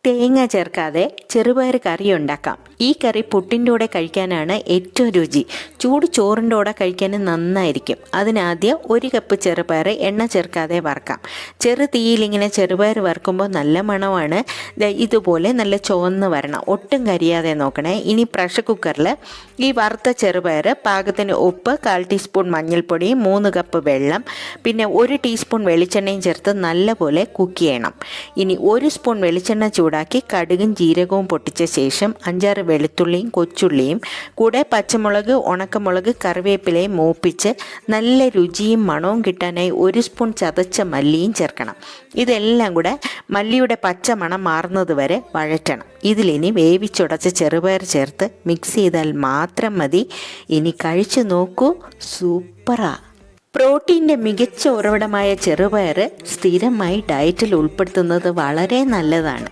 തേങ്ങ ചേർക്കാതെ ചെറുപയർ കറി ഉണ്ടാക്കാം. ഈ കറി പുട്ടിൻ്റെ കൂടെ കഴിക്കാനാണ് ഏറ്റവും രുചി. ചൂട് ചോറിൻ്റെ കൂടെ കഴിക്കാനും നന്നായിരിക്കും. അതിനാദ്യം 1 കപ്പ് ചെറുപയർ എണ്ണ ചേർക്കാതെ വറുക്കാം. ചെറു തീയിലിങ്ങനെ ചെറുപയർ വറുക്കുമ്പോൾ നല്ല മണമാണ്. ഇതുപോലെ നല്ല ചുവന്ന് വരണം, ഒട്ടും കരിയാതെ നോക്കണേ. ഇനി പ്രഷർ കുക്കറിൽ ഈ വറുത്ത ചെറുപയർ, പാകത്തിന് ഉപ്പ്, 1/4 ടീസ്പൂൺ മഞ്ഞൾപ്പൊടി, 3 കപ്പ് വെള്ളം, പിന്നെ 1 ടീസ്പൂൺ വെളിച്ചെണ്ണയും ചേർത്ത് നല്ലപോലെ കുക്ക് ചെയ്യണം. ഇനി 1 സ്പൂൺ വെളിച്ചെണ്ണ ചൂടാക്കി കടുകും ജീരകവും പൊട്ടിച്ച ശേഷം 5-6 വെളുത്തുള്ളിയും കൊച്ചുള്ളിയും കൂടെ പച്ചമുളക്, ഉണക്കമുളക്, കറിവേപ്പിലയും മൂപ്പിച്ച് നല്ല രുചിയും മണവും കിട്ടാനായി 1 സ്പൂൺ ചതച്ച മല്ലിയും ചേർക്കണം. ഇതെല്ലാം കൂടെ മല്ലിയുടെ പച്ച മണം മാറുന്നത് വരെ വഴറ്റണം. ഇതിലിനി വേവിച്ചുടച്ച ചെറുപയർ ചേർത്ത് മിക്സ് ചെയ്താൽ മാത്രം മതി. ഇനി കഴിച്ചു നോക്കൂ, സൂപ്പറാ. പ്രോട്ടീൻ്റെ മികച്ച ഉറവിടമായ ചെറുപയർ സ്ഥിരമായി ഡയറ്റിൽ ഉൾപ്പെടുത്തുന്നത് വളരെ നല്ലതാണ്.